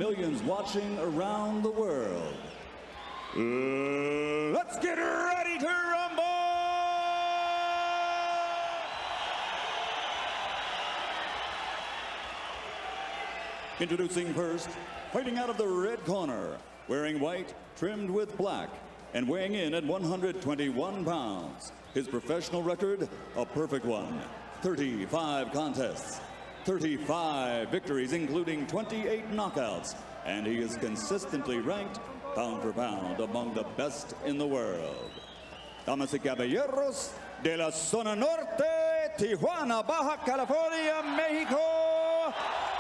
millions watching around the world. Let's get ready to rumble! Introducing first, fighting out of the red corner, wearing white, trimmed with black, and weighing in at 121 pounds. His professional record, a perfect one. 35 contests, 35 victories, including 28 knockouts, and he is consistently ranked pound for pound among the best in the world. Damas y caballeros, de la zona norte, Tijuana, Baja California, Mexico,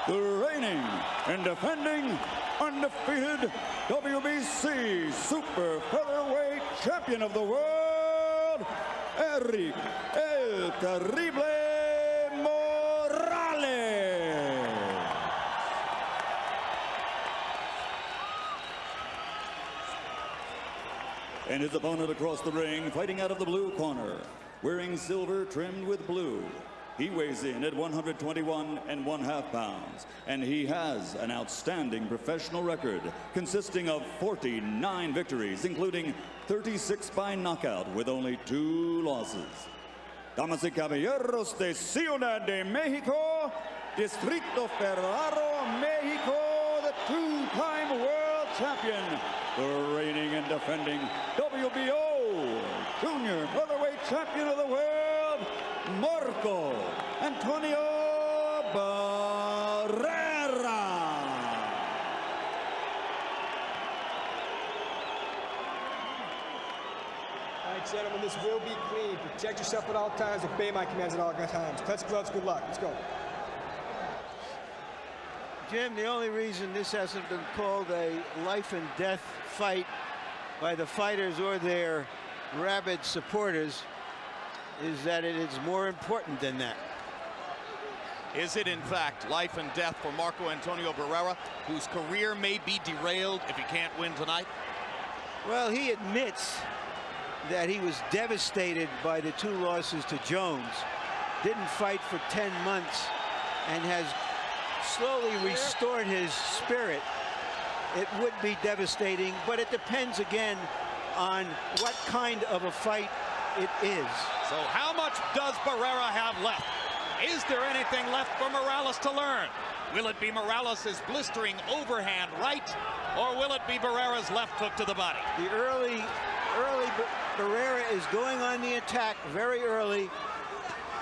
the reigning and defending undefeated WBC super featherweight champion of the world, Erik El Terrible Morales. And his opponent across the ring, fighting out of the blue corner, wearing silver trimmed with blue. He weighs in at 121½ pounds, and he has an outstanding professional record consisting of 49 victories, including 36 by knockout with only 2 losses. Damas y caballeros de Ciudad de Mexico, Distrito Federal, Mexico, the 2-time world champion, the reigning and defending WBO Junior Featherweight Champion of the world, Marco Antonio Barrera. All right, gentlemen, this will be clean. Protect yourself at all times. Obey my commands at all times. Touch gloves. Good luck. Let's go. Jim, the only reason this hasn't been called a life and death fight by the fighters or their rabid supporters is that it is more important than that. Is it, in fact, life and death for Marco Antonio Barrera, whose career may be derailed if he can't win tonight? Well, he admits that he was devastated by the 2 losses to Jones, didn't fight for 10 months, and has slowly restored his spirit. It would be devastating, but it depends again on what kind of a fight it is. So how much does Barrera have left? Is there anything left for Morales to learn? Will it be Morales' blistering overhand right, or will it be Barrera's left hook to the body? The early Barrera is going on the attack very early.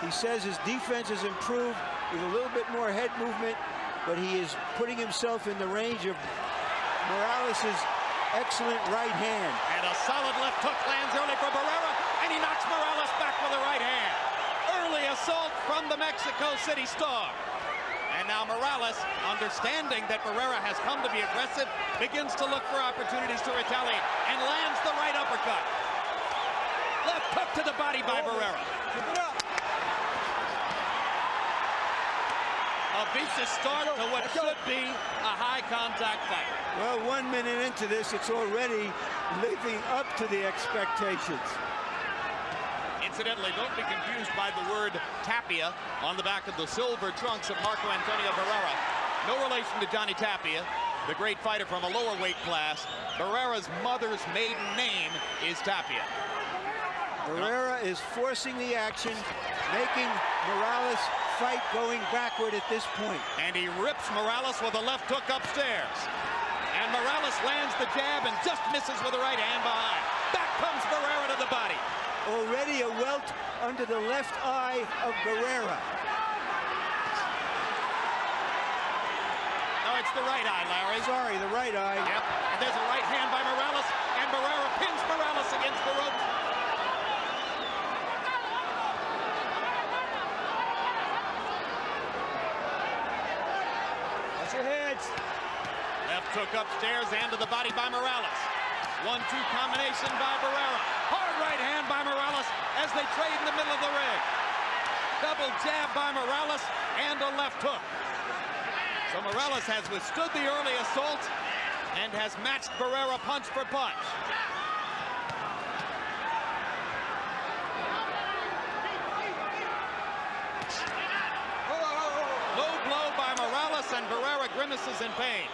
He says his defense has improved with a little bit more head movement, but he is putting himself in the range of Morales' excellent right hand. And a solid left hook lands early for Barrera, and he knocks Morales back with a right hand. Early assault from the Mexico City star. And now Morales, understanding that Barrera has come to be aggressive, begins to look for opportunities to retaliate and lands the right uppercut. Left hook to the body by Barrera. Keep it up. A vicious start to what should be a high contact fight. Well, 1 minute into this, it's already living up to the expectations. Incidentally, don't be confused by the word Tapia on the back of the silver trunks of Marco Antonio Barrera. No relation to Johnny Tapia, the great fighter from a lower weight class. Barrera's mother's maiden name is Tapia. Barrera is forcing the action, making Morales fight going backward at this point. And he rips Morales with a left hook upstairs. And Morales lands the jab and just misses with the right hand behind. Back comes Barrera to the body. Already a welt under the left eye of Barrera. No, it's the right eye, Larry. Sorry, the right eye. Yep, and there's a right hand by Morales, and Barrera pins Morales against the rope. Watch your heads. Left hook upstairs and to the body by Morales. 1-2 combination by Barrera. Hard right hand by Morales as they trade in the middle of the ring. Double jab by Morales and a left hook. So Morales has withstood the early assault and has matched Barrera punch for punch. Low blow by Morales, and Barrera grimaces in pain.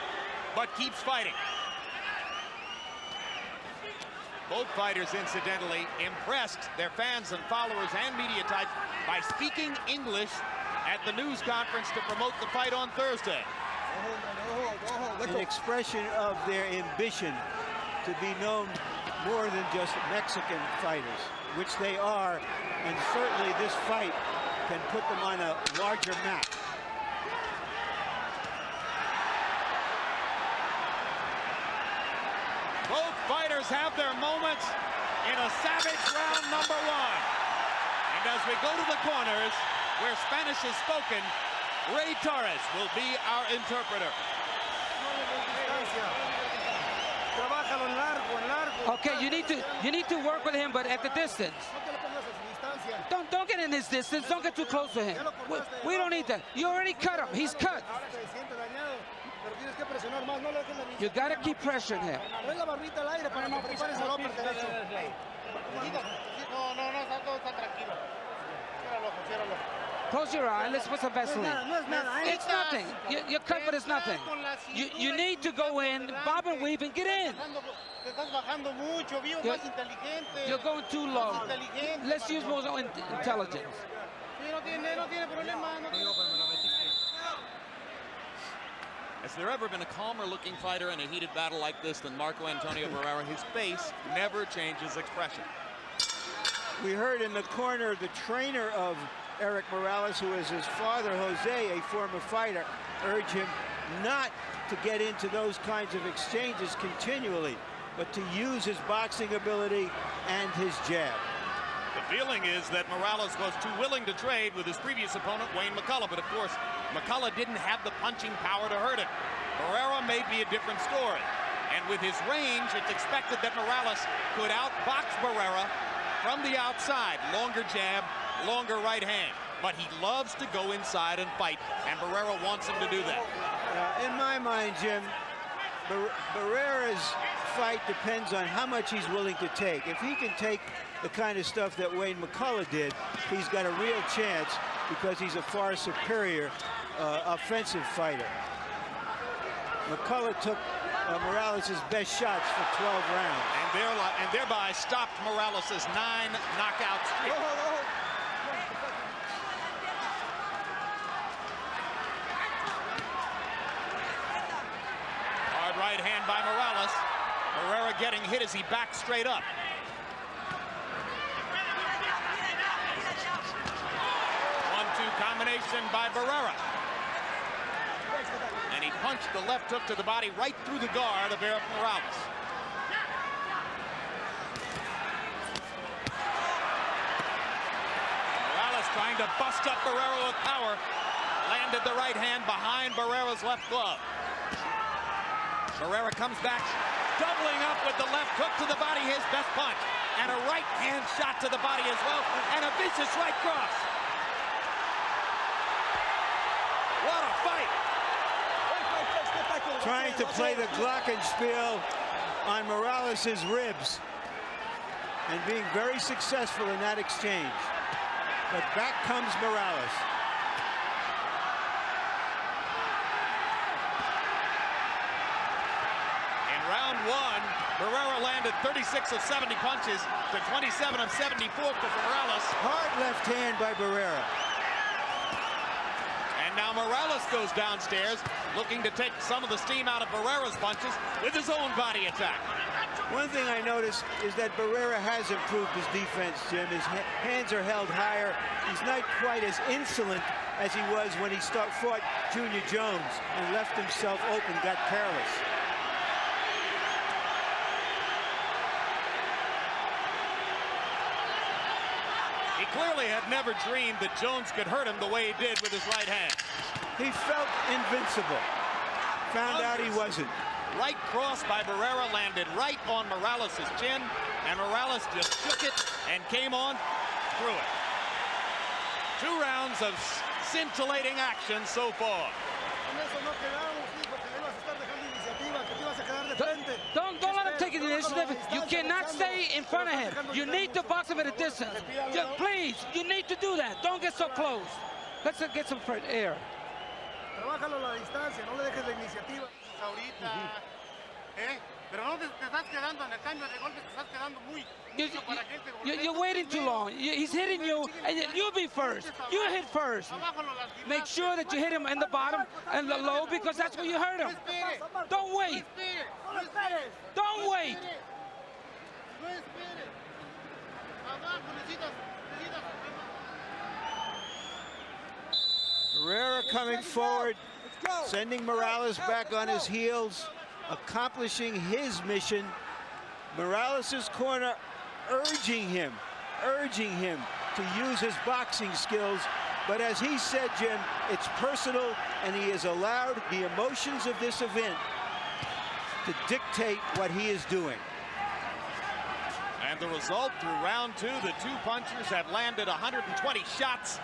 but keeps fighting. Both fighters, incidentally, impressed their fans and followers and media types by speaking English at the news conference to promote the fight on Thursday. An expression of their ambition to be known more than just Mexican fighters, which they are, and certainly this fight can put them on a larger map. Both fighters have their moments in a savage round number one. And as we go to the corners, where Spanish is spoken, Ray Torres will be our interpreter. Okay, you need to work with him, but at the distance. Don't get in his distance. Don't get too close to him. We don't need that. You already cut him. He's cut. You got to keep pressuring him. Close your eye. Let's put some Vaseline. It's nothing. You're cut, but it's nothing. You need to go in, bob and weave, and get in. You're going too low. Let's use more intelligence. Has there ever been a calmer-looking fighter in a heated battle like this than Marco Antonio Barrera? His face never changes expression. We heard in the corner the trainer of Erik Morales, who is his father, Jose, a former fighter, urge him not to get into those kinds of exchanges continually, but to use his boxing ability and his jab. The feeling is that Morales was too willing to trade with his previous opponent, Wayne McCullough, but of course, McCullough didn't have the punching power to hurt him. Barrera may be a different story, and with his range, it's expected that Morales could outbox Barrera from the outside. Longer jab, longer right hand, but he loves to go inside and fight, and Barrera wants him to do that. In my mind, Jim, Barrera's fight depends on how much he's willing to take. If he can take the kind of stuff that Wayne McCullough did, he's got a real chance because he's a far superior offensive fighter. McCullough took Morales' best shots for 12 rounds. And thereby stopped Morales' 9 knockout streak. Hard right hand by Morales. Barrera getting hit as he backs straight up. Combination by Barrera. And he punched the left hook to the body right through the guard of Erik Morales. Morales trying to bust up Barrera with power. Landed the right hand behind Barrera's left glove. Barrera comes back, doubling up with the left hook to the body, his best punch. And a right hand shot to the body as well, and a vicious right cross. What a fight! Trying to play the glockenspiel on Morales' ribs and being very successful in that exchange. But back comes Morales. In round one, Barrera landed 36 of 70 punches to 27 of 74 for Morales. Hard left hand by Barrera. Now Morales goes downstairs, looking to take some of the steam out of Barrera's punches with his own body attack. One thing I noticed is that Barrera has improved his defense, Jim. His hands are held higher. He's not quite as insolent as he was when he fought Junior Jones and left himself open, got careless. He clearly had never dreamed that Jones could hurt him the way he did with his right hand. He felt invincible. Found out he wasn't. Right cross by Barrera landed right on Morales' chin, and Morales just shook it and came on through it. 2 rounds of scintillating action so far. Don't let him take the initiative. You cannot stay in front of him. You need to box him at a distance. Please, you need to do that. Don't get so close. Let's get some fresh air. ahorita. Pero no te estás quedando en el cambio de golpes, te estás quedando muy mucho para que él te golpee. You're waiting too long. He's hitting you, and you be first. You hit first. Make sure that you hit him in the bottom and the low, because that's where you hurt him. Don't wait. Don't wait. No esperes. Abajo, necesitas. Barrera coming forward, sending Morales back on his heels, accomplishing his mission. Morales' corner urging him to use his boxing skills. But as he said, Jim, it's personal, and he has allowed the emotions of this event to dictate what he is doing. And the result through round two, the two punchers have landed 120 shots,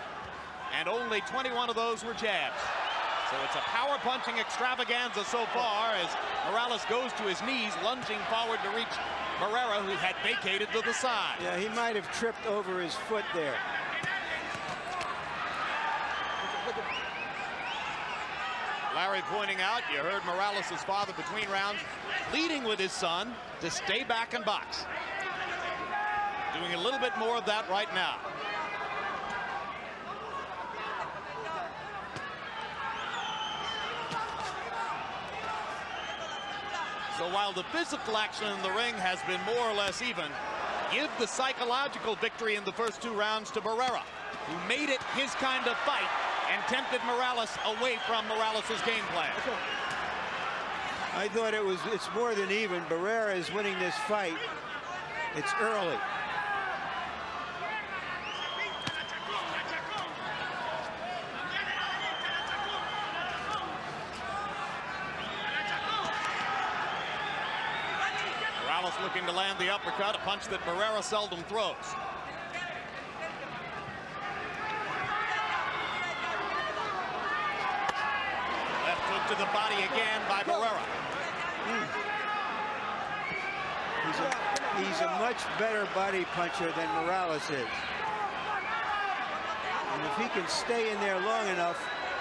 and only 21 of those were jabs. So it's a power punching extravaganza so far as Morales goes to his knees, lunging forward to reach Barrera, who had vacated to the side. Yeah, he might have tripped over his foot there. Larry pointing out, you heard Morales' father between rounds pleading with his son to stay back and box. Doing a little bit more of that right now. So while the physical action in the ring has been more or less even, give the psychological victory in the first two rounds to Barrera, who made it his kind of fight and tempted Morales away from Morales' game plan. I thought it's more than even. Barrera is winning this fight. It's early. Morales looking to land the uppercut, a punch that Barrera seldom throws. Left hook to the body again by Barrera. He's a much better body puncher than Morales is. And if he can stay in there long enough,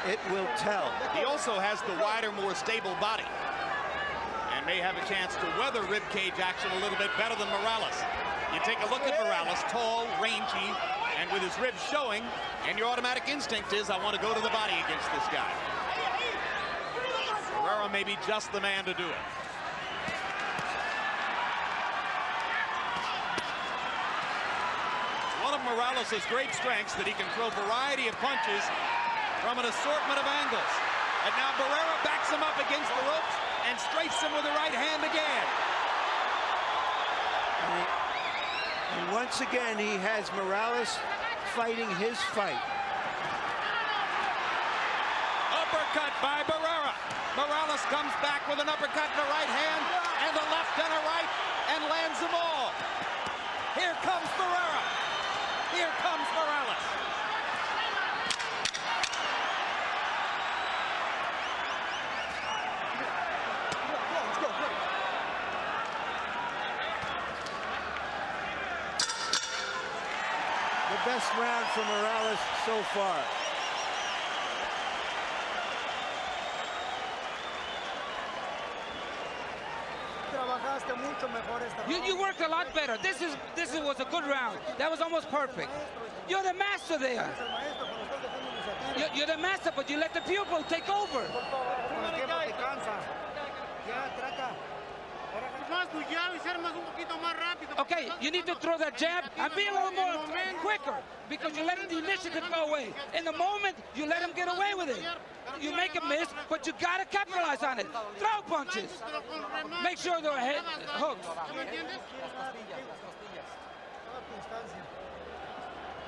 it will tell. He also has the wider, more stable body, and may have a chance to weather ribcage action a little bit better than Morales. You take a look at Morales, tall, rangy, and with his ribs showing, and your automatic instinct is, I want to go to the body against this guy. Barrera may be just the man to do it. One of Morales' great strengths that he can throw a variety of punches from an assortment of angles. And now Barrera backs him up against the ropes and strafes him with the right hand again. And once again, he has Morales fighting his fight. Uppercut by Barrera. Morales comes back with an uppercut and a right hand, and a left and a right, and lands them all. Here comes Barrera. Here comes Morales. The best round for Morales so far. You worked a lot better. This was a good round. That was almost perfect. You're the master there. You're the master, but you let the pupil take over. Okay, you need to throw that jab and be a little more quicker, because you let the initiative go away. In the moment, you let him get away with it. You make a miss, but you gotta capitalize on it. Throw punches. Make sure they're head hooks.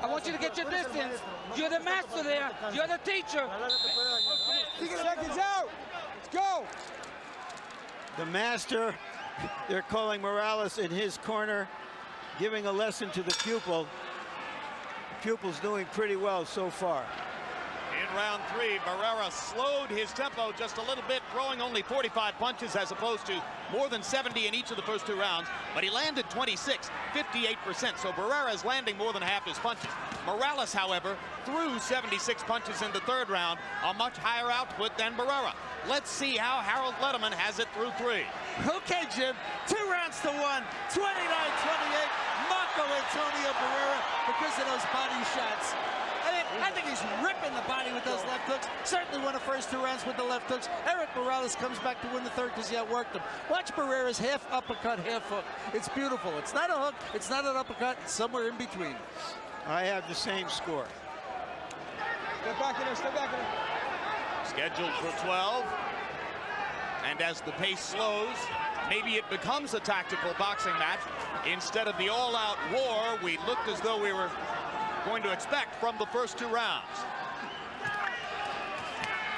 I want you to get your distance. You're the master there. You're the teacher. Seconds out. Let's go. The master, they're calling Morales in his corner, giving a lesson to the pupil. The pupil's doing pretty well so far. In round 3. Barrera slowed his tempo just a little bit, throwing only 45 punches as opposed to more than 70 in each of the first 2 rounds. But he landed 26, 58%. So Barrera is landing more than half his punches. Morales, however, threw 76 punches in the 3rd round, a much higher output than Barrera. Let's see how Harold Letterman has it through 3. Okay, Jim, 2 rounds to 1, 29-28. Marco Antonio Barrera because of those body shots. I think he's ripping the body with those left hooks. Certainly won the first 2 rounds with the left hooks. Erik Morales comes back to win the 3rd because he outworked him. Watch Barrera's half uppercut, half hook. It's beautiful. It's not a hook. It's not an uppercut. It's somewhere in between. I have the same score. Step back in there. Step back in there. Scheduled for 12. And as the pace slows, maybe it becomes a tactical boxing match. Instead of the all-out war we looked as though we were going to expect from the first 2 rounds.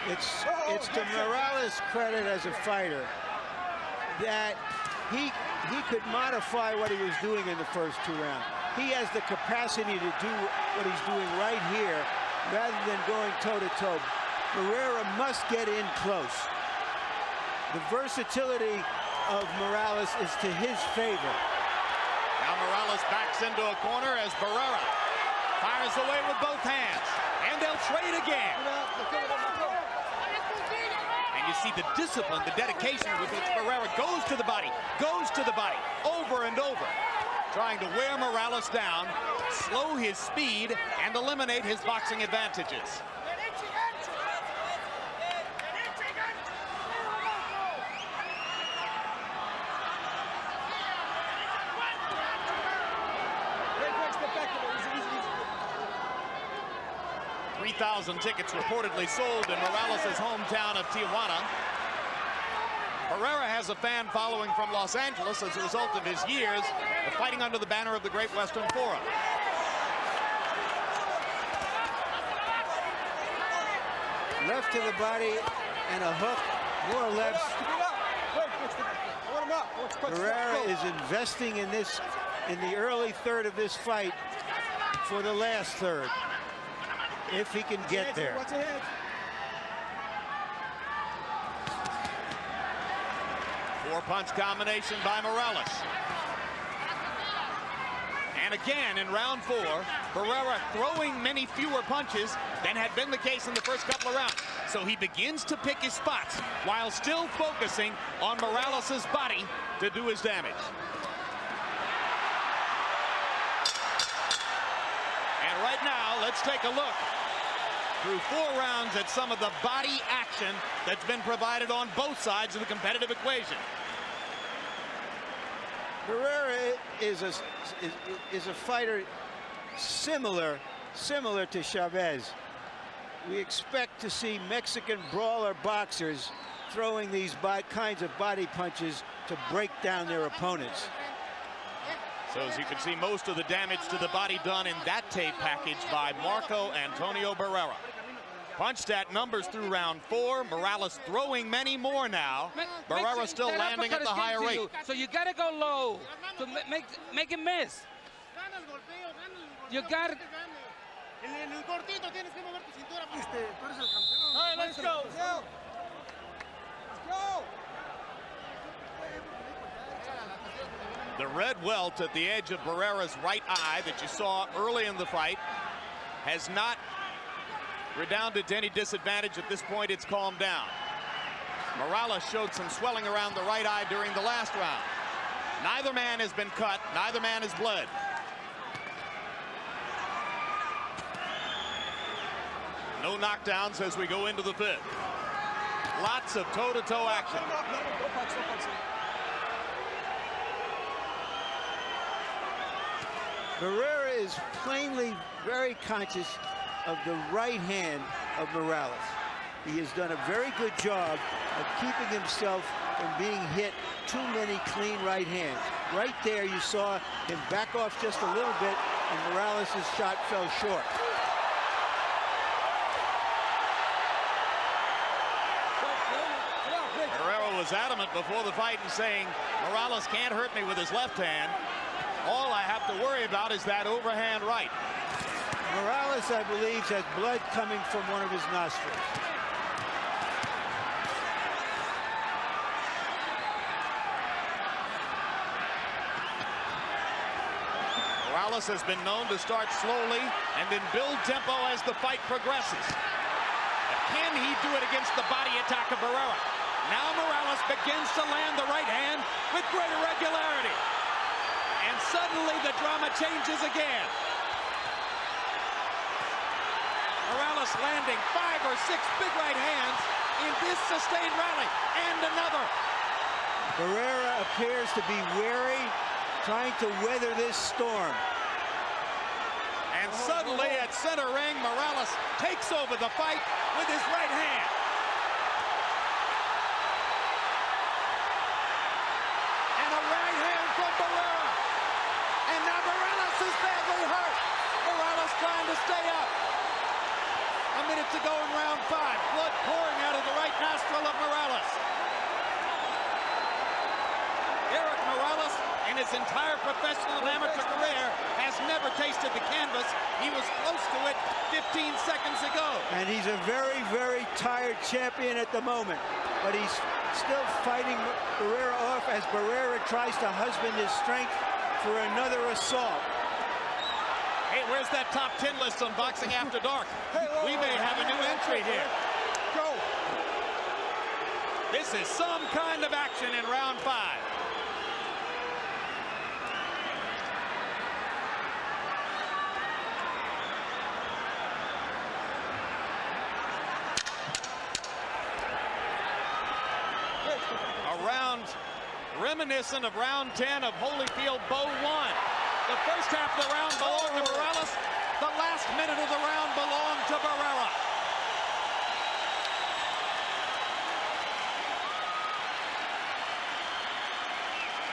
It's to Morales' credit as a fighter that he could modify what he was doing in the first 2 rounds. He has the capacity to do what he's doing right here rather than going toe-to-toe. Barrera must get in close. The versatility of Morales is to his favor. Now Morales backs into a corner as Barrera fires away with both hands. And they'll trade again. And you see the discipline, the dedication with which Barrera goes to the body, over and over. Trying to wear Morales down, slow his speed, and eliminate his boxing advantages. $3,000 tickets reportedly sold in Morales' hometown of Tijuana. Barrera has a fan following from Los Angeles as a result of his years of fighting under the banner of the Great Western Forum. Left to the body and a hook, more or less. Barrera is investing in this, in the early 3rd of this fight for the last 3rd. If he can get there. Four-punch combination by Morales. And again in round 4, Barrera throwing many fewer punches than had been the case in the first couple of rounds. So he begins to pick his spots while still focusing on Morales' body to do his damage. And right now, let's take a look through 4 rounds at some of the body action that's been provided on both sides of the competitive equation. Barrera is a fighter similar to Chavez. We expect to see Mexican brawler boxers throwing these kinds of body punches to break down their opponents. So as you can see, most of the damage to the body done in that tape package by Marco Antonio Barrera. Punched at numbers through round 4. Morales throwing many more now. Barrera still landing at the higher rate. So you got to go low to make him miss. You got to. All right, let's go. Let's go. The red welt at the edge of Barrera's right eye that you saw early in the fight has not redounded to any disadvantage. At this point, it's calmed down. Morales showed some swelling around the right eye during the last round. Neither man has been cut. Neither man has bled. No knockdowns as we go into the 5th. Lots of toe-to-toe action. Barrera is plainly very conscious of the right hand of Morales. He has done a very good job of keeping himself from being hit too many clean right hands. Right there you saw him back off just a little bit and Morales' shot fell short. Barrera was adamant before the fight and saying, Morales can't hurt me with his left hand. All I have to worry about is that overhand right. Morales, I believe, has blood coming from one of his nostrils. Morales has been known to start slowly and then build tempo as the fight progresses. But can he do it against the body attack of Barrera? Now Morales begins to land the right hand with greater regularity. And suddenly the drama changes again. Morales landing 5 or 6 big right hands in this sustained rally. And another. Barrera appears to be wary, trying to weather this storm. And suddenly at center ring, Morales takes over the fight with his right hand. And a right hand from Barrera. And now Morales is badly hurt. Morales trying to stay up. A minute to go in round 5. Blood pouring out of the right nostril of Morales. Erik Morales, in his entire professional and amateur career, has never tasted the canvas. He was close to it 15 seconds ago. And he's a very, very tired champion at the moment. But he's still fighting Barrera off as Barrera tries to husband his strength for another assault. Hey, where's that top 10 list on Boxing After Dark? We may have a new entry here. Go. This is some kind of action in round 5. A round reminiscent of round 10 of Holyfield Bow 1. The first half of the round belonged to Morales. The last minute of the round belonged to Barrera.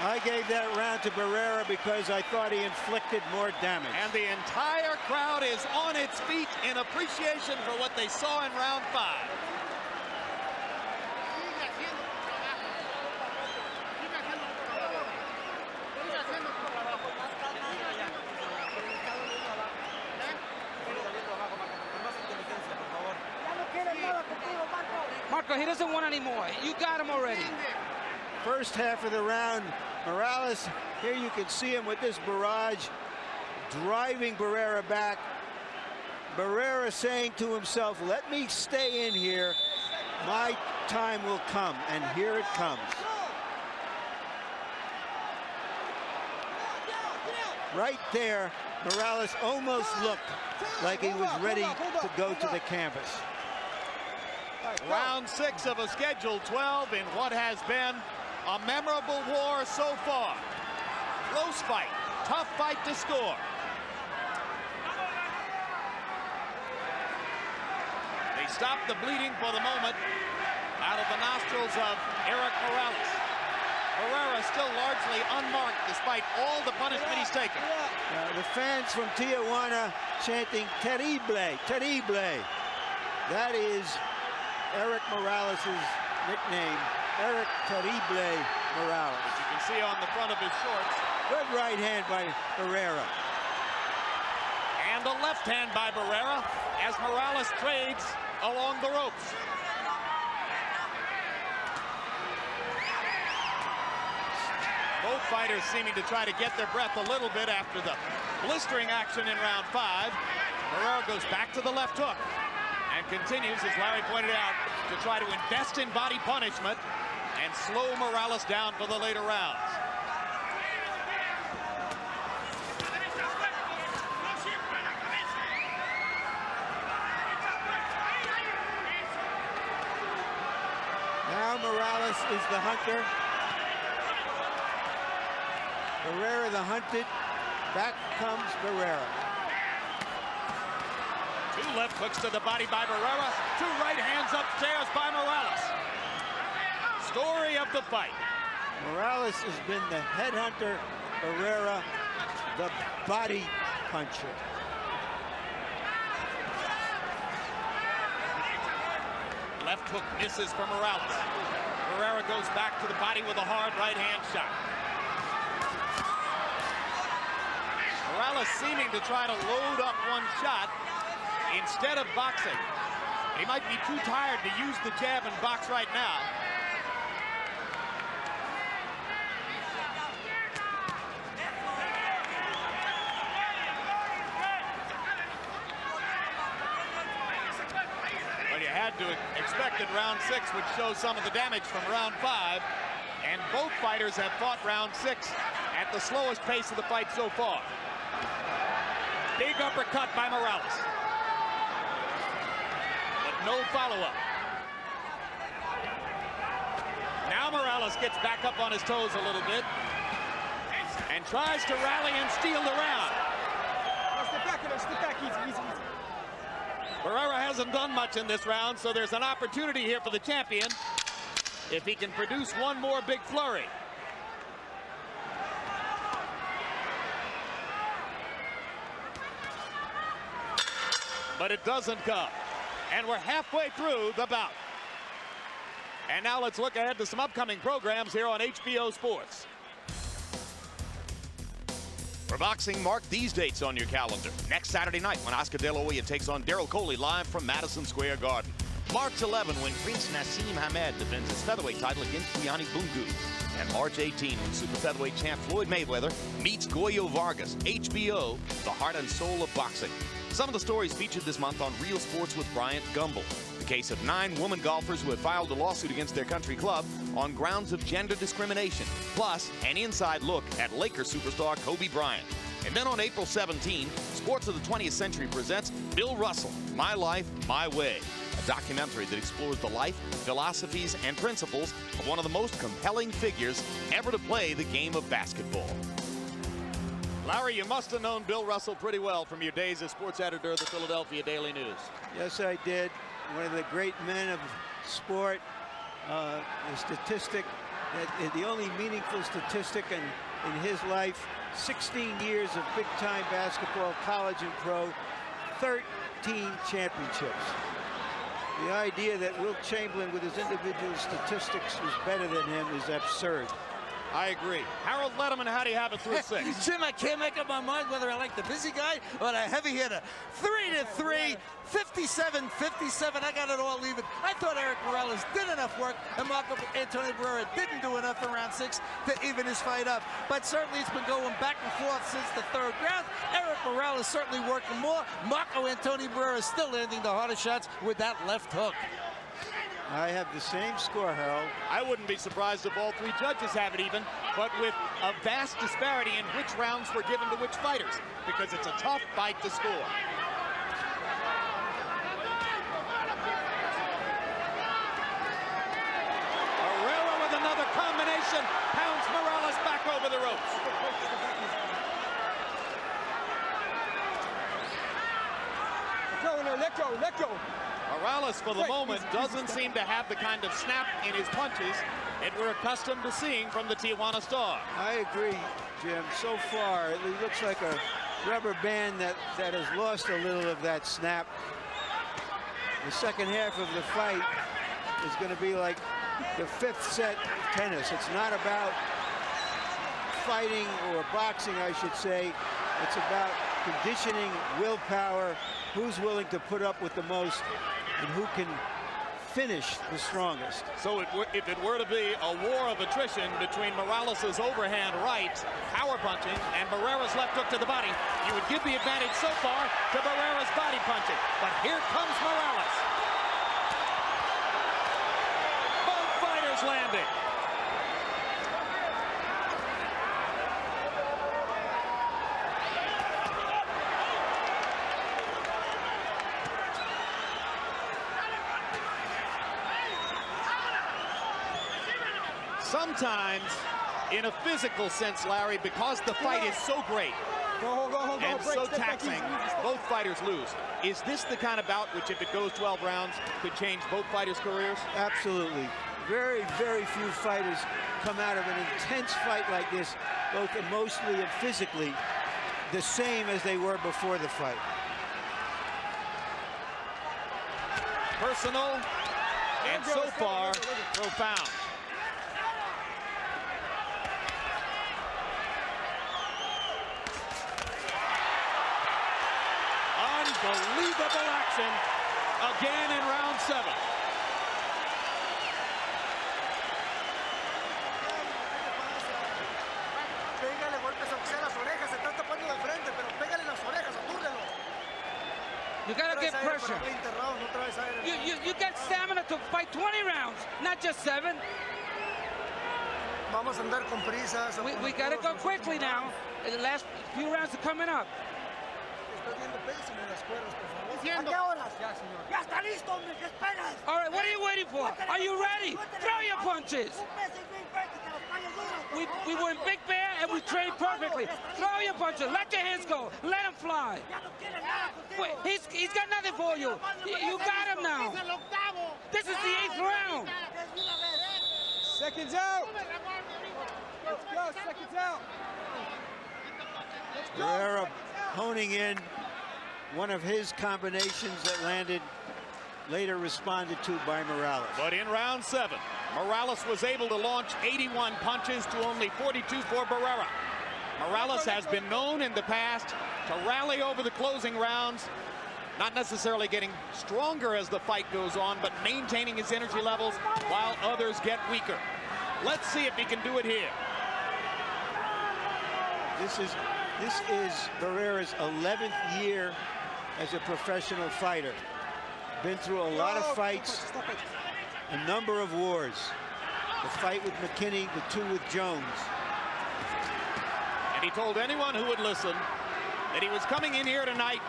I gave that round to Barrera because I thought he inflicted more damage. And the entire crowd is on its feet in appreciation for what they saw in round 5. Marco, he doesn't want any more. You got him already. First half of the round, Morales, here you can see him with this barrage, driving Barrera back. Barrera saying to himself, let me stay in here. My time will come, and here it comes. Right there, Morales almost looked like he was ready to go to the canvas. Round 6 of a scheduled 12 in what has been a memorable war so far. Close fight, tough fight to score. They stopped the bleeding for the moment out of the nostrils of Erik Morales. Barrera still largely unmarked despite all the punishment he's taken. The fans from Tijuana chanting "Terrible, terrible." That is Erik Morales' nickname, Erik Terrible Morales. As you can see on the front of his shorts. Good right hand by Barrera. And a left hand by Barrera as Morales trades along the ropes. Both fighters seeming to try to get their breath a little bit after the blistering action in round 5. Barrera goes back to the left hook and continues, as Larry pointed out, to try to invest in body punishment and slow Morales down for the later rounds. Now Morales is the hunter. Barrera the hunted. Back comes Barrera. 2 left hooks to the body by Barrera. 2 right hands upstairs by Morales. Story of the fight. Morales has been the headhunter. Barrera, the body puncher. Left hook misses for Morales. Barrera goes back to the body with a hard right hand shot. Morales seeming to try to load up one shot instead of boxing. He might be too tired to use the jab and box right now. Well, you had to expect that round 6 would show some of the damage from round 5. And both fighters have fought round 6 at the slowest pace of the fight so far. Big uppercut by Morales. But no follow-up. Now Morales gets back up on his toes a little bit and tries to rally and steal the round. Step back, easy. Barrera hasn't done much in this round, so there's an opportunity here for the champion if he can produce one more big flurry. But it doesn't come. And we're halfway through the bout. And now let's look ahead to some upcoming programs here on HBO Sports. For boxing, mark these dates on your calendar. Next Saturday night when Oscar De La Hoya takes on Daryl Coley live from Madison Square Garden. March 11 when Prince Nassim Hamed defends his featherweight title against Gianni Bungu. And March 18 when super featherweight champ Floyd Mayweather meets Goyo Vargas. HBO, the heart and soul of boxing. Some of the stories featured this month on Real Sports with Bryant Gumbel. The case of 9 women golfers who had filed a lawsuit against their country club on grounds of gender discrimination. Plus, an inside look at Lakers superstar Kobe Bryant. And then on April 17, Sports of the 20th Century presents Bill Russell, My Life, My Way. A documentary that explores the life, philosophies, and principles of one of the most compelling figures ever to play the game of basketball. Larry, you must have known Bill Russell pretty well from your days as sports editor of the Philadelphia Daily News. Yes, I did. One of the great men of sport. A statistic, the only meaningful statistic in his life, 16 years of big-time basketball, college and pro, 13 championships. The idea that Wilt Chamberlain with his individual statistics was better than him is absurd. I agree. Harold Letterman, how do you have it through 6? Jim, I can't make up my mind whether I like the busy guy or the heavy hitter. 3-3, 57-57. I got it all even. I thought Erik Morales did enough work, and Antonio Barrera didn't do enough in round 6 to even his fight up. But certainly it's been going back and forth since the 3rd round. Erik Morales certainly working more. Antonio Barrera is still landing the hardest shots with that left hook. I have the same score, Harold. I wouldn't be surprised if all 3 judges have it even, but with a vast disparity in which rounds were given to which fighters, because it's a tough fight to score. Barrera with another combination, pounds Morales back over the ropes. Let go. Morales, for the moment, doesn't seem to have the kind of snap in his punches that we're accustomed to seeing from the Tijuana Star. I agree, Jim. So far, it looks like a rubber band that has lost a little of that snap. The second half of the fight is going to be like the 5th set of tennis. It's not about fighting or boxing, I should say. It's about conditioning, willpower, who's willing to put up with the most, and who can finish the strongest. So if it were to be a war of attrition between Morales' overhand right, power punching, and Barrera's left hook to the body, you would give the advantage so far to Barrera's body punching. But here comes Morales. Both fighters landing. Sometimes, in a physical sense, Larry, because the fight is so great and so taxing, both fighters lose. Is this the kind of bout which, if it goes 12 rounds, could change both fighters' careers? Absolutely. Very, very few fighters come out of an intense fight like this, both emotionally and physically, the same as they were before the fight. Personal and so far profound. Unbelievable action again in round 7. Pégale golpes aunque sea las orejas, se está tapando de frente, pero pégale las orejas, atúrdelo. You gotta get pressure. You got stamina to fight 20 rounds, not just 7. Vamos a andar con prisas. We gotta go quickly now. The last few rounds are coming up. Estás viendo pésimo en las cuerdas, por favor. ¿A qué horas? Ya, señor. Ya está listo, hombre, ¿qué esperas? All right, what are you waiting for? Are you ready? Throw your punches. We were in Big Bear and we trained perfectly. Throw your punches. Let your hands go. Let them fly. Wait, he's got nothing for you. You got him now. This is the 8th round. Seconds out. Let's go, seconds out. Barrera honing in one of his combinations that landed, later responded to by Morales. But in round 7, Morales was able to launch 81 punches to only 42 for Barrera. Morales has been known in the past to rally over the closing rounds, not necessarily getting stronger as the fight goes on, but maintaining his energy levels while others get weaker. Let's see if he can do it here. This is Barrera's 11th year as a professional fighter. Been through a lot of fights, a number of wars. The fight with McKinney, the 2 with Jones. And he told anyone who would listen that he was coming in here tonight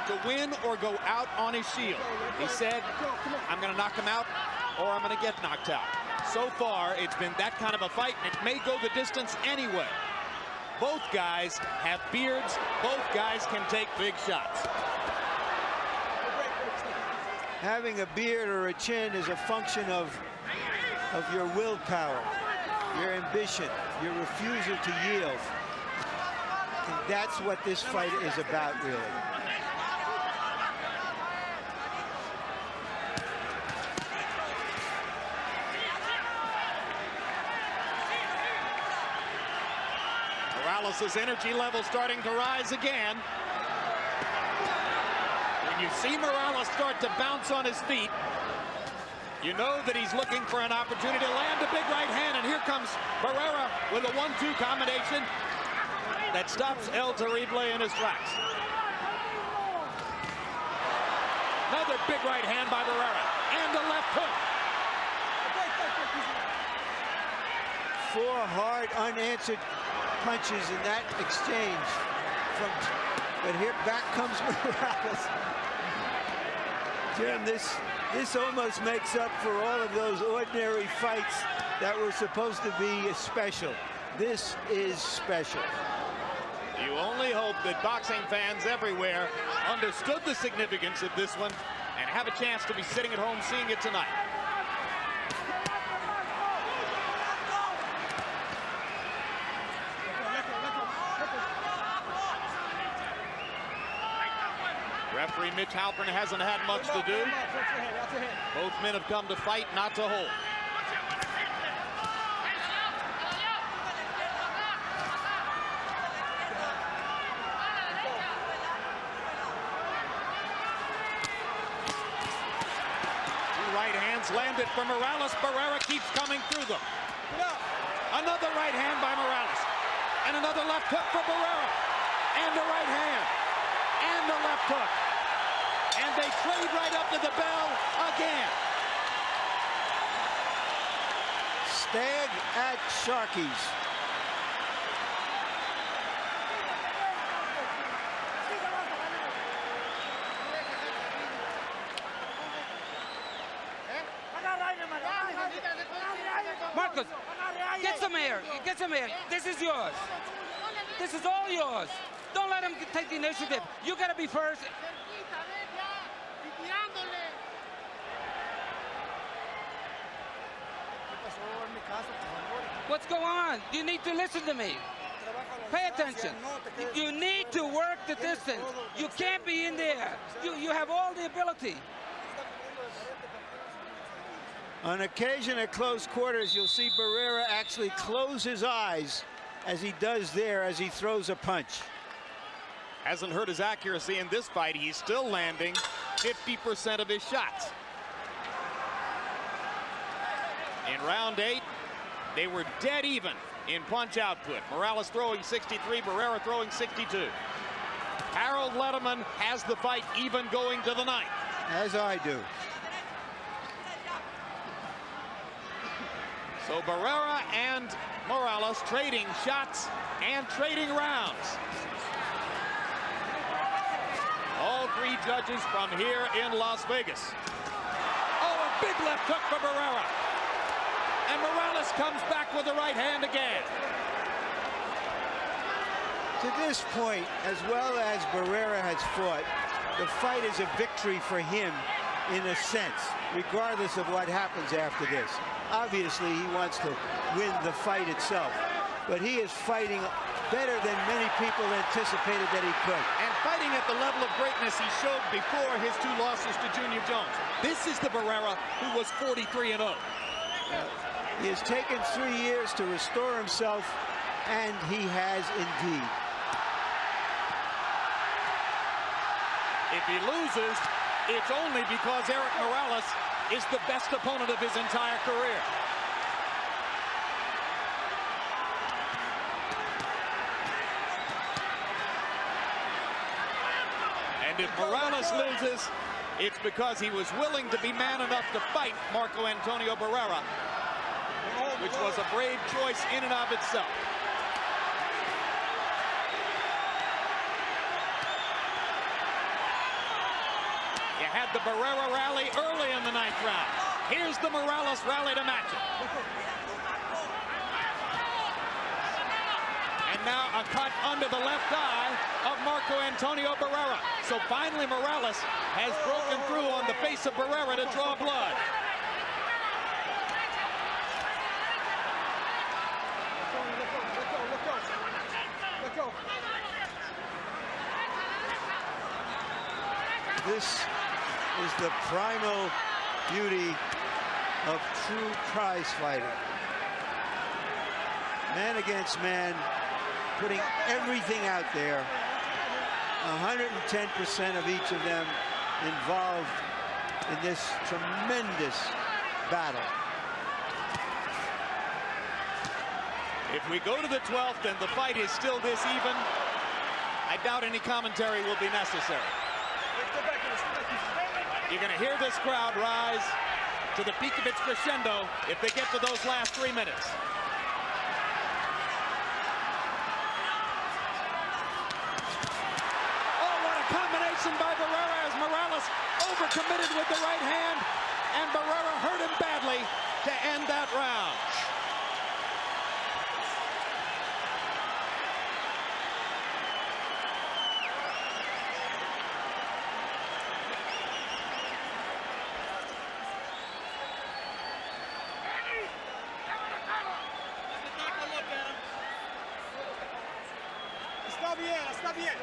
to win or go out on his shield. He said, I'm going to knock him out or I'm going to get knocked out. So far, it's been that kind of a fight, and it may go the distance anyway. Both guys have beards. Both guys can take big shots. Having a beard or a chin is a function of your willpower, your ambition, your refusal to yield. And that's what this fight is about, really. Morales' energy level starting to rise again. When you see Morales start to bounce on his feet, you know that he's looking for an opportunity to land a big right hand, and here comes Barrera with a 1-2 combination that stops El Terrible in his tracks. Another big right hand by Barrera, and a left hook. 4 hard, unanswered punches in that exchange. But here back comes Morales. Jim, this almost makes up for all of those ordinary fights that were supposed to be special. This is special. You only hope that boxing fans everywhere understood the significance of this one and have a chance to be sitting at home seeing it tonight. Referee Mitch Halpern hasn't had much to do. Both men have come to fight, not to hold. Two right hands landed for Morales. Barrera keeps coming through them. Another right hand by Morales. And another left hook for Barrera. And a right hand. And a left hook. And they trade right up to the bell again. Stag at Sharky's. Marcos, get some air. Get some air. This is yours. This is all yours. Don't let him take the initiative. You got to be first. What's going on? You need to listen to me. Pay attention. You need to work the distance. You can't be in there. You have all the ability. On occasion at close quarters, you'll see Barrera actually close his eyes as he does there as he throws a punch. Hasn't hurt his accuracy in this fight. He's still landing 50% of his shots. In round 8, they were dead even in punch output. Morales throwing 63, Barrera throwing 62. Harold Lederman has the fight even going to the 9th. As I do. So Barrera and Morales trading shots and trading rounds. All 3 judges from here in Las Vegas. Oh, a big left hook for Barrera. And Morales comes back with the right hand again. To this point, as well as Barrera has fought, the fight is a victory for him in a sense, regardless of what happens after this. Obviously, he wants to win the fight itself, but he is fighting better than many people anticipated that he could. And fighting at the level of greatness he showed before his 2 losses to Junior Jones. This is the Barrera who was 43-0. He has taken 3 years to restore himself, and he has indeed. If he loses, it's only because Erik Morales is the best opponent of his entire career. And if Morales loses, it's because he was willing to be man enough to fight Marco Antonio Barrera, which was a brave choice in and of itself. You had the Barrera rally early in the 9th round. Here's the Morales rally to match it. And now a cut under the left eye of Marco Antonio Barrera. So finally Morales has broken through on the face of Barrera to draw blood. This is the primal beauty of true prize fighting. Man against man, putting everything out there. 110% of each of them involved in this tremendous battle. If we go to the 12th and the fight is still this even, I doubt any commentary will be necessary. You're going to hear this crowd rise to the peak of its crescendo if they get to those last 3 minutes. Oh, what a combination by Barrera as Morales overcommitted with the right hand, and Barrera hurt him badly to end that round.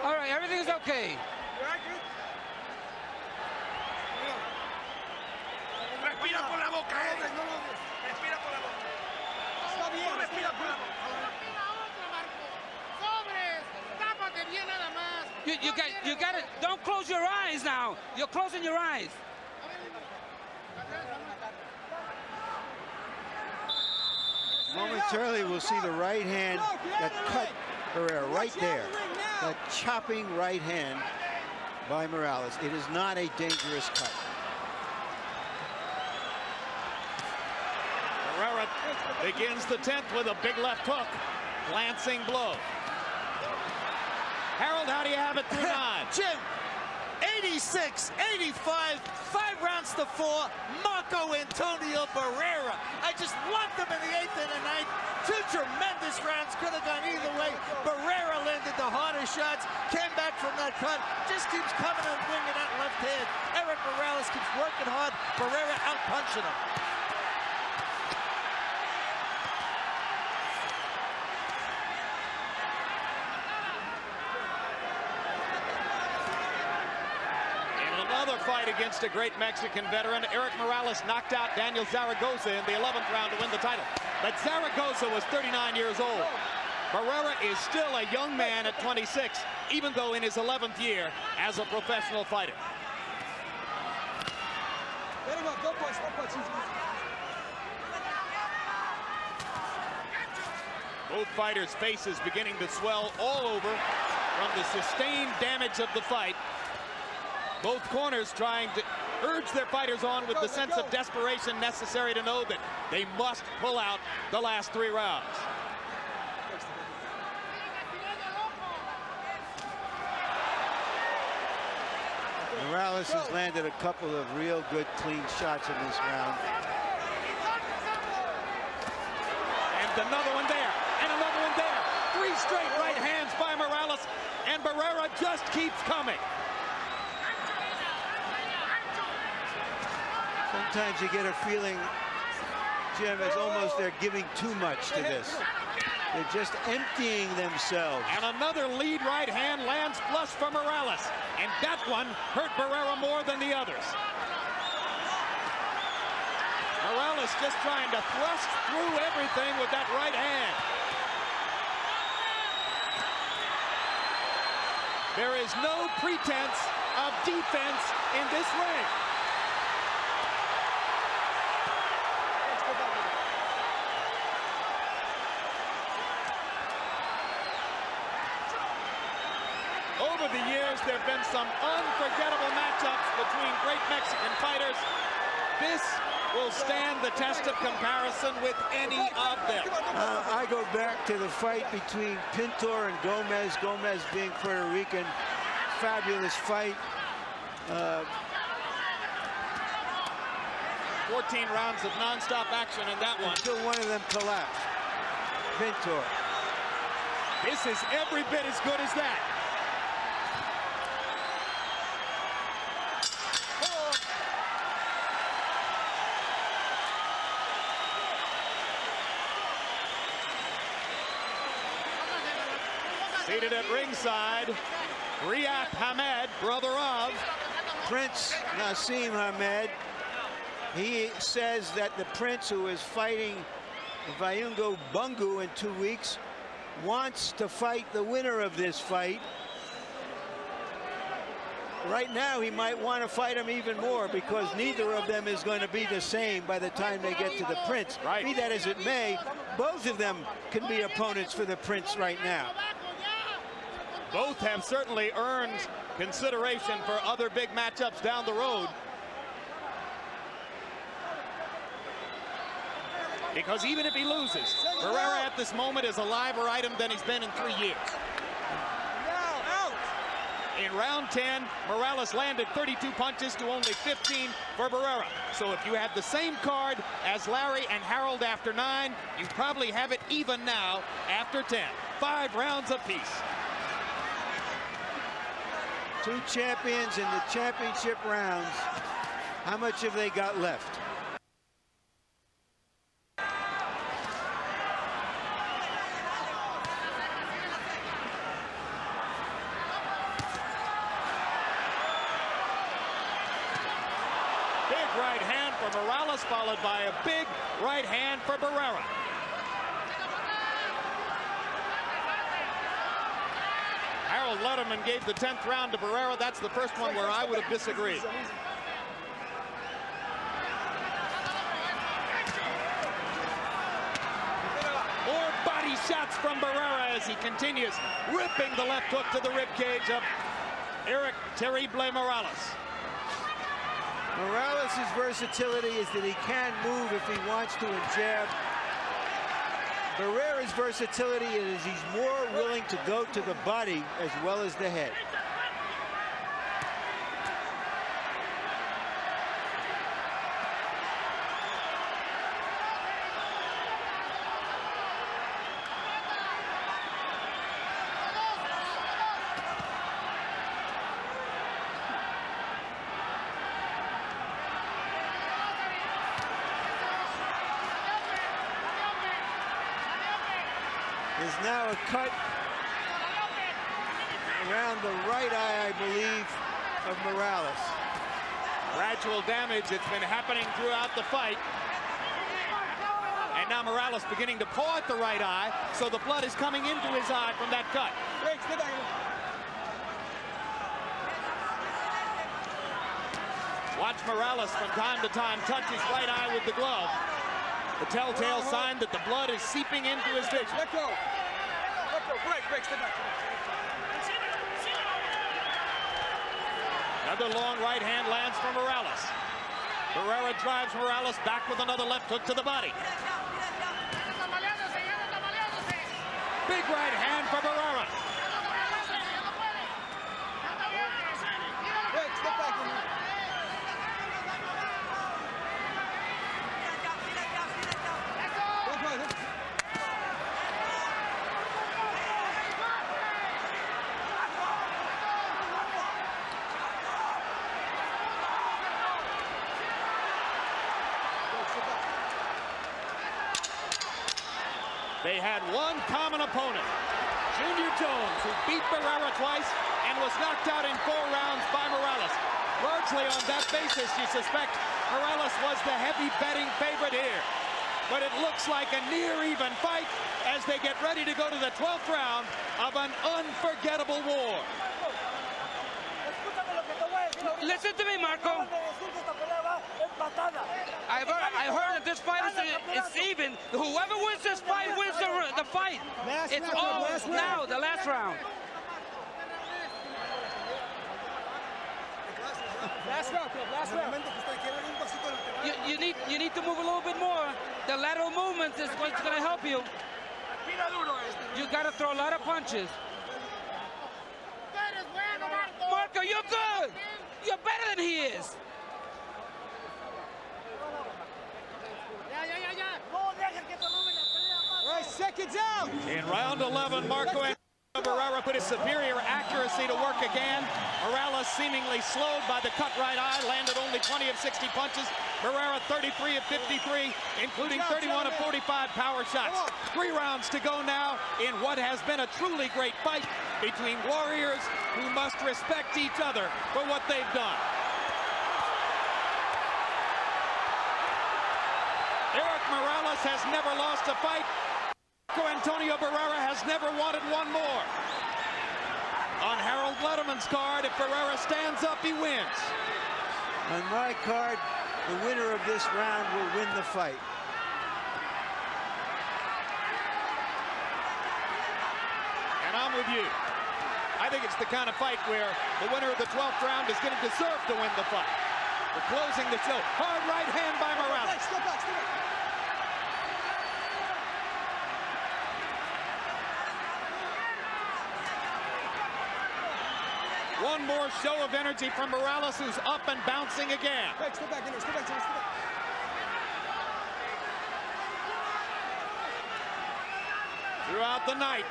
All right, everything is okay. Respira por la boca, Erik. Respira por la boca. Está bien, respira por la boca. You got it. Don't close your eyes now. You're closing your eyes. Momentarily, we'll see the right hand that cut Barrera right there. That chopping right hand by Morales. It is not a dangerous cut. Barrera begins the 10th with a big left hook. Glancing blow. Harold, how do you have it through 9? Jim, 86, 85, 5 rounds to 4, Marco Antonio Barrera. I just loved him in the 8th and the 9th. 2 tremendous rounds, could have gone either way. Barrera landed the harder shots, came back from that cut, just keeps coming and winging that left hand. Erik Morales keeps working hard, Barrera out-punching him. Another fight against a great Mexican veteran. Erik Morales knocked out Daniel Zaragoza in the 11th round to win the title. But Zaragoza was 39 years old. Barrera is still a young man at 26, even though in his 11th year as a professional fighter. Let him up. Don't punch. Don't punch. Both fighters' faces beginning to swell all over from the sustained damage of the fight. Both corners trying to urge their fighters on with the sense of desperation necessary to know that they must pull out the last 3 rounds. Morales has landed a couple of real good clean shots in this round. And another one there, and another one there. 3 straight right hands by Morales, and Barrera just keeps coming. Sometimes you get a feeling, Jim, it's almost they're giving too much to this. They're just emptying themselves. And another lead right hand lands flush for Morales. And that one hurt Barrera more than the others. Morales just trying to thrust through everything with that right hand. There is no pretense of defense in this ring. Over the years, there have been some unforgettable matchups between great Mexican fighters. This will stand the test of comparison with any of them. I go back to the fight between Pintor and Gomez. Gomez being Puerto Rican. Fabulous fight. 14 rounds of non-stop action in that one. Until one of them collapsed. Pintor. This is every bit as good as that. Seated at ringside, Riyad Hamed, brother of Prince Nassim Hamed. He says that the Prince, who is fighting Vayungo Bungu in 2 weeks, wants to fight the winner of this fight. Right now, he might want to fight him even more because neither of them is going to be the same by the time they get to the Prince. Right. Be that as it may, both of them can be opponents for the Prince right now. both have certainly earned consideration for other big matchups down the road. Because even if he loses, Barrera at this moment is a liver item than he's been in 3 years. In round 10, Morales landed 32 punches to only 15 for Barrera. So if you have the same card as Larry and Harold after 9, you probably have it even now after 10. 5 rounds apiece. 2 champions in the championship rounds. How much have they got left? Big right hand for Morales, followed by a big right hand for Barrera. Harold Letterman gave the 10th round to Barrera. That's the first one where I would have disagreed. More body shots from Barrera as he continues ripping the left hook to the ribcage of Erik Terrible Morales. Morales' versatility is that he can move if he wants to and jab. Barrera's versatility is he's more willing to go to the body as well as the head. There's now a cut around the right eye, I believe, of Morales. Gradual damage. It's been happening throughout the fight. And And now Morales beginning to paw at the right eye, so the blood is coming into his eye from that cut. Break, stay back. Watch Morales from time to time touch his right eye with the glove. The telltale sign that the blood is seeping into his vision. Let go. Let go. Break, stay back. Another long right hand lands for Morales. Barrera drives Morales back with another left hook to the body. Big right hand for Barrera. Break, step back. They had one common opponent, Junior Jones, who beat Barrera twice and was knocked out in 4 rounds by Morales. Largely on that basis, you suspect Morales was the heavy betting favorite here. But it looks like a near-even fight as they get ready to go to the 12th round of an unforgettable war. Listen to me, Marco. I heard that this fight is even. Whoever wins this fight wins the fight. It's all now, the last round. Last round, last round. You need to move a little bit more. The lateral movement is what's going to help you. You got to throw a lot of punches. Marco, you're good. You're better than he is. All right, seconds out. In round 11, Marco and Barrera put his superior accuracy to work again. Morales seemingly slowed by the cut right eye, landed only 20 of 60 punches. Barrera 33 of 53, including 31 of 45 power shots. 3 rounds to go now in what has been a truly great fight between warriors who must respect each other for what they've done. Erik Morales has never lost a fight. Antonio Barrera has never wanted one more. On Harold Letterman's card, if Barrera stands up, he wins. On my card, the winner of this round will win the fight. And I'm with you. I think it's the kind of fight where the winner of the 12th round is going to deserve to win the fight. We're closing the show. Hard right hand by Morales. Step back, step back. One more show of energy from Morales, who's up and bouncing again. Step back in there, step back, step back. Throughout the night,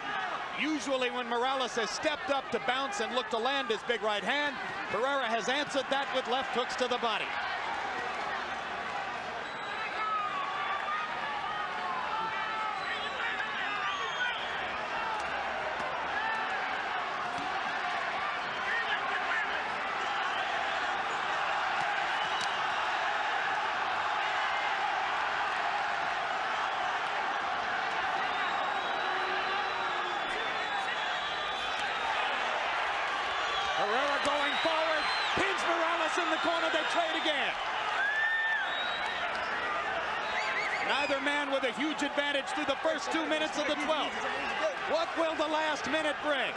usually when Morales has stepped up to bounce and look to land his big right hand, Barrera has answered that with left hooks to the body. Barrera going forward, pins Morales in the corner, they trade again. Neither man with a huge advantage through the first 2 minutes of the 12th. What will the last minute bring?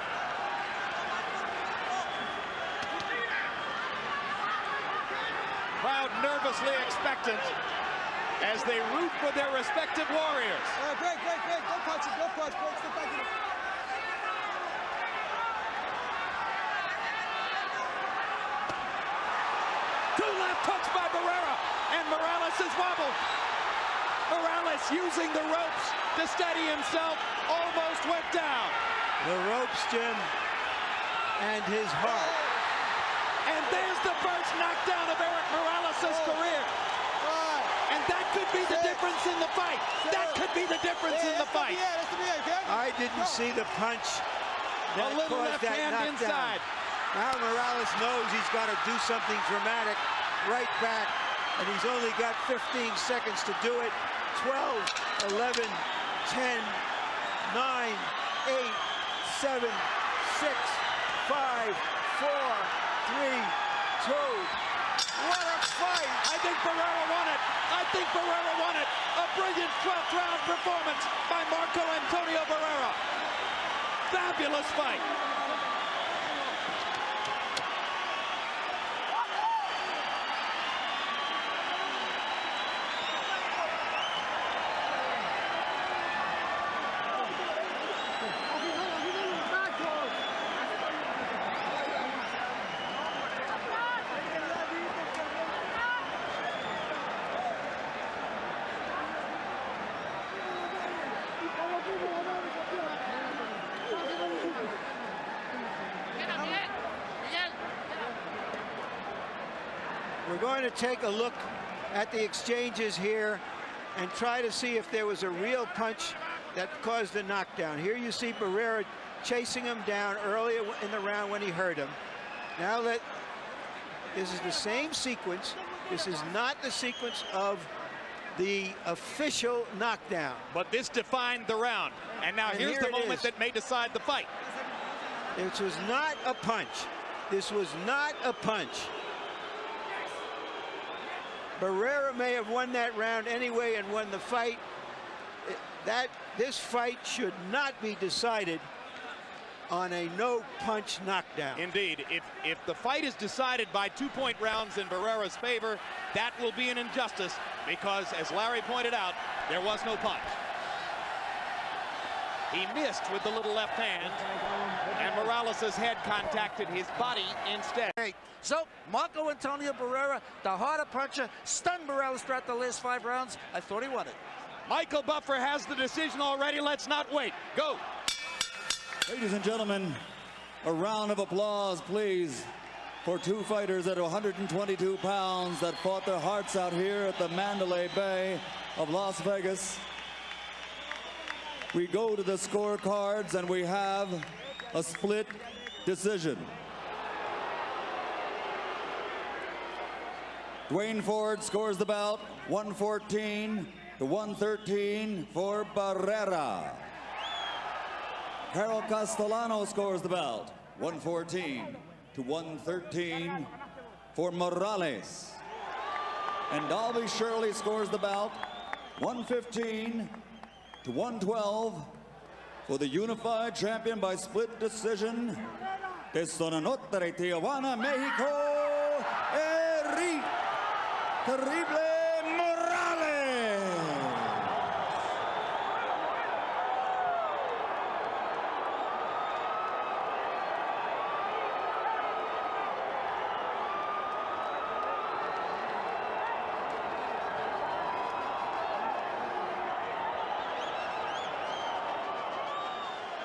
Crowd nervously expectant as they root for their respective warriors. All right, break. Don't punch it, don't punch, break, step back in there. Hooks by Barrera, and Morales is wobbled. Morales using the ropes to steady himself, almost went down. The ropes, Jim, and his heart. And there's the first knockdown of Erik Morales' career. And that could be the difference in the fight. That could be the difference in the fight. I didn't see the punch that a little caused left that hand knockdown. inside. Now Morales knows he's got to do something dramatic right back, and he's only got 15 seconds to do it. 12, 11, 10, 9, 8, 7, 6, 5, 4, 3, 2. What a fight! I think Barrera won it. I think Barrera won it. A brilliant 12th round performance by Marco Antonio Barrera. Fabulous fight. We're going to take a look at the exchanges here and try to see if there was a real punch that caused the knockdown. Here you see Barrera chasing him down earlier in the round when he hurt him. Now that this is the same sequence, this is not the sequence of the official knockdown. But this defined the round. And now here's the moment that may decide the fight. This was not a punch. This was not a punch. Barrera may have won that round anyway and won the fight. This fight should not be decided on a no-punch knockdown. Indeed, if the fight is decided by 2-point rounds in Barrera's favor, that will be an injustice because, as Larry pointed out, there was no punch. He missed with the little left hand, and Morales' head contacted his body instead. So, Marco Antonio Barrera, the harder puncher, stunned Morales throughout the last 5 rounds. I thought he won it. Michael Buffer has the decision already. Let's not wait. Go. Ladies and gentlemen, a round of applause, please, for 2 fighters at 122 pounds that fought their hearts out here at the Mandalay Bay of Las Vegas. We go to the scorecards and we have a split decision. Dwayne Ford scores the bout 114 to 113 for Barrera. Harold Castellano scores the bout 114 to 113 for Morales. And Dalby Shirley scores the bout 115 to 112 for the unified champion by split decision, de Sonanotre, Tijuana, Mexico, Erik Terrible Morales.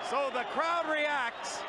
So the crowd reacts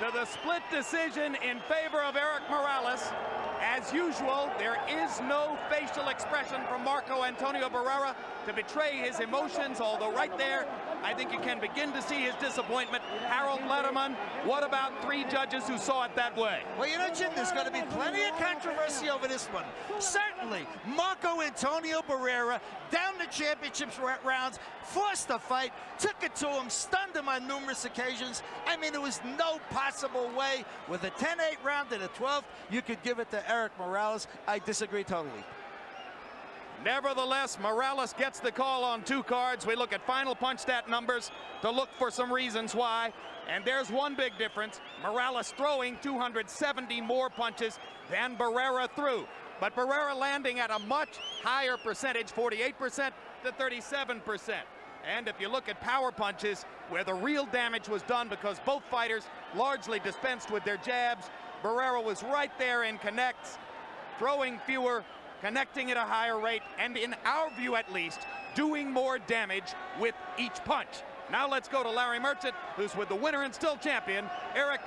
to the split decision in favor of Erik Morales. As usual, there is no facial expression from Marco Antonio Barrera to betray his emotions, although right there, I think you can begin to see his disappointment. Harold Letterman, what about 3 judges who saw it that way? Well, you know, Jim, there's going to be plenty of controversy over this one. Certainly, Marco Antonio Barrera, down the championships rounds, forced the fight, took it to him, stunned him on numerous occasions. I mean, there was no possible way with a 10-8 round in the 12th you could give it to Erik Morales. I disagree totally. Nevertheless, Morales gets the call on 2 cards. We look at final punch stat numbers to look for some reasons why. And there's one big difference. Morales throwing 270 more punches than Barrera threw. But Barrera landing at a much higher percentage, 48% to 37%. And if you look at power punches, where the real damage was done because both fighters largely dispensed with their jabs, Barrera was right there in connects, throwing fewer, connecting at a higher rate, and in our view at least, doing more damage with each punch. Now let's go to Larry Merchant, who's with the winner and still champion, Erik